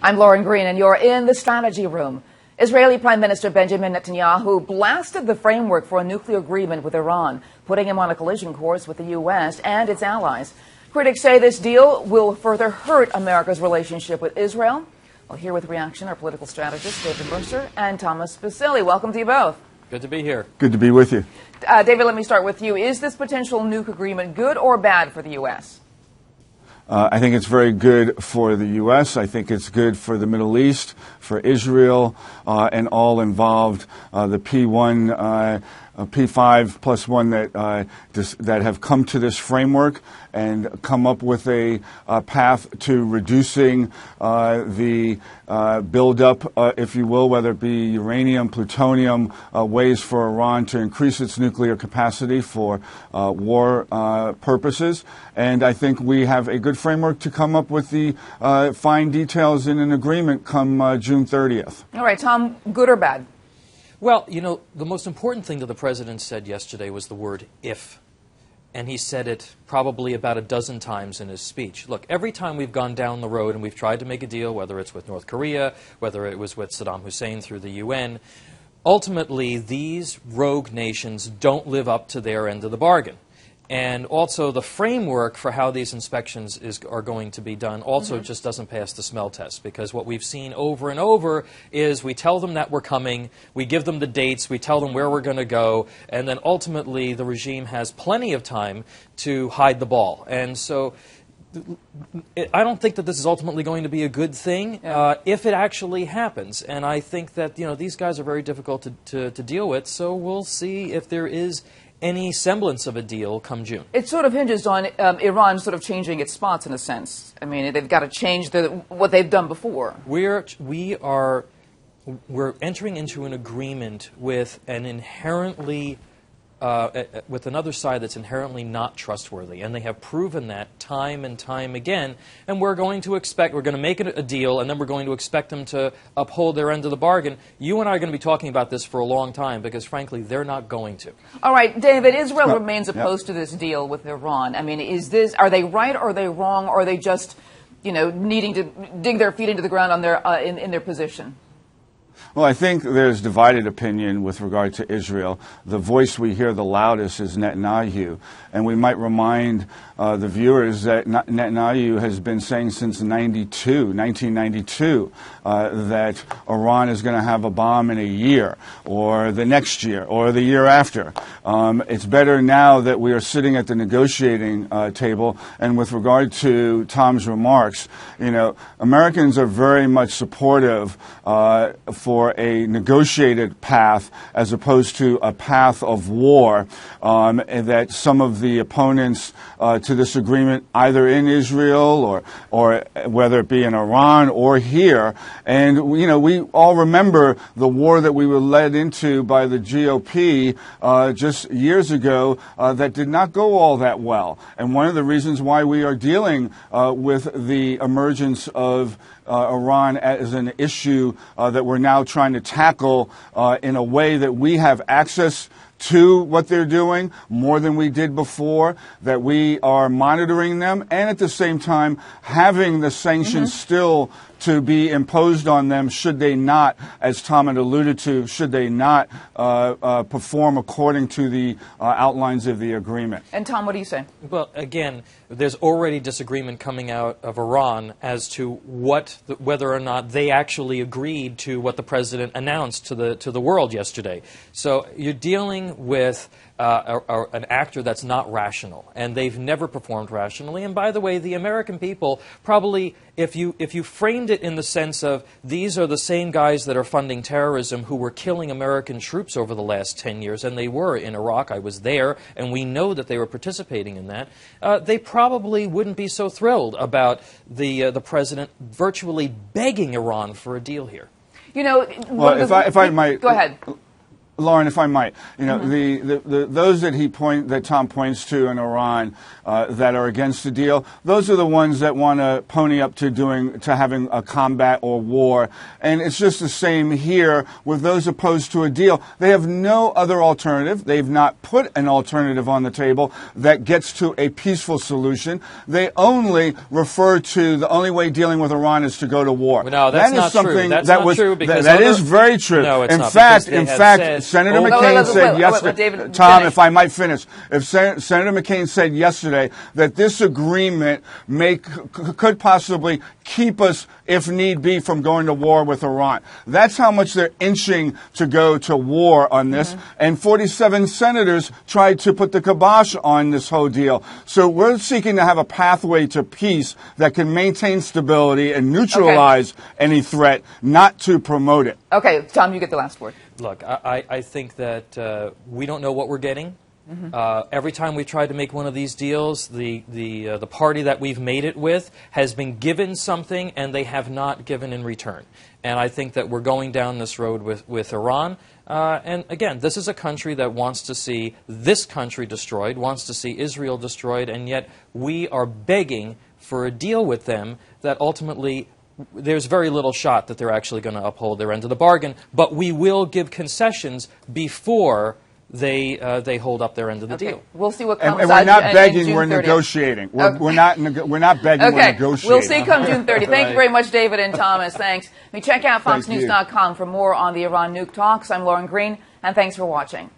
I'm Lauren Green, and you're in the strategy room. Israeli Prime Minister Benjamin Netanyahu blasted the framework for a nuclear agreement with Iran, putting him on a collision course with the U.S. and its allies. Critics say this deal will further hurt America's relationship with Israel. Well, here with reaction are political strategists David Mercer and Thomas Basili. Welcome to you both. Good to be here. Good to be with you. David, let me start with you. Is this potential nuke agreement good or bad for the U.S.? I think it's very good for the U.S. I think it's good for the Middle East, for Israel, and all involved. The P1, P5 plus one that have come to this framework and come up with a path to reducing the buildup, if you will, whether it be uranium, plutonium, ways for Iran to increase its nuclear capacity for war purposes. And I think we have a good framework to come up with the fine details in an agreement come June 30th. All right, Tom, good or bad? Well, you know, the most important thing that the president said yesterday was the word if. And he said it probably about a dozen times in his speech. Look, every time we've gone down the road and we've tried to make a deal, whether it's with North Korea, whether it was with Saddam Hussein through the UN, ultimately these rogue nations don't live up to their end of the bargain. And also the framework for how these inspections are going to be done also just doesn't pass the smell test, because what we've seen over and over is we tell them that we're coming, we give them the dates, we tell them where we're going to go, and then ultimately the regime has plenty of time to hide the ball. And so I don't think that this is ultimately going to be a good thing if it actually happens. And I think that, you know, these guys are very difficult to deal with, so we'll see if there is any semblance of a deal come June. It sort of hinges on Iran sort of changing its spots in a sense. I mean, they've got to change what they've done before. We're entering into an agreement with an inherently with another side that's inherently not trustworthy, and they have proven that time and time again. And we're going to make a deal, and then we're going to expect them to uphold their end of the bargain. You and I are going to be talking about this for a long time because, frankly, they're not going to. All right, David, Israel remains opposed to this deal with Iran. I mean, are they right or are they wrong, or are they just, you know, needing to dig their feet into the ground on their in their position? Well, I think there's divided opinion with regard to Israel. The voice we hear the loudest is Netanyahu. And we might remind the viewers that Netanyahu has been saying since 1992, that Iran is going to have a bomb in a year, or the next year, or the year after. It's better now that we are sitting at the negotiating table. And with regard to Tom's remarks, you know, Americans are very much supportive for a negotiated path as opposed to a path of war, and that some of the opponents to this agreement, either in Israel or whether it be in Iran or here, and you know, we all remember the war that we were led into by the GOP just years ago that did not go all that well. And one of the reasons why we are dealing with the emergence of Iran as an issue that we're now trying to tackle in a way that we have access to what they're doing more than we did before, that we are monitoring them, and at the same time having the sanctions still to be imposed on them should they not, as Tom had alluded to, should they not perform according to the outlines of the agreement. And Tom, what do you say? Well, again, there's already disagreement coming out of Iran as to whether or not they actually agreed to what the president announced to the world yesterday. So you're dealing with an actor that's not rational, and they've never performed rationally. And by the way, the American people probably, if you framed it in the sense of these are the same guys that are funding terrorism who were killing American troops over the last 10 years, and they were in Iraq. I was there, and we know that they were participating in that. They probably wouldn't be so thrilled about the president virtually begging Iran for a deal here. You know, well, if I might, go ahead. Lauren, if I might, those that Tom points to in Iran that are against the deal, those are the ones that want to pony up to having a combat or war. And it's just the same here with those opposed to a deal. They have no other alternative. They've not put an alternative on the table that gets to a peaceful solution. They only refer to the only way dealing with Iran is to go to war. No, that's not true. That's not true because that is very true. No, it's in not, fact, said, Senator McCain said yesterday. Tom, if I might finish, Senator McCain said yesterday that this agreement could possibly keep us, if need be, from going to war with Iran. That's how much they're inching to go to war on this. And 47 senators tried to put the kibosh on this whole deal. So we're seeking to have a pathway to peace that can maintain stability and neutralize any threat, not to promote it. Okay, Tom, you get the last word. Look, I think that we don't know what we're getting. Every time we've tried to make one of these deals, the party that we've made it with has been given something and they have not given in return. And I think that we're going down this road with Iran. And again, this is a country that wants to see this country destroyed, wants to see Israel destroyed, and yet we are begging for a deal with them that ultimately there's very little shot that they're actually going to uphold their end of the bargain, but we will give concessions before they hold up their end of the deal. We'll see what comes. And we're not begging, we're negotiating. We're not begging, we're negotiating. We'll see come June 30. Thank you very much, David and Thomas. Thanks. Check out FoxNews.com for more on the Iran nuke talks. I'm Lauren Green, and thanks for watching.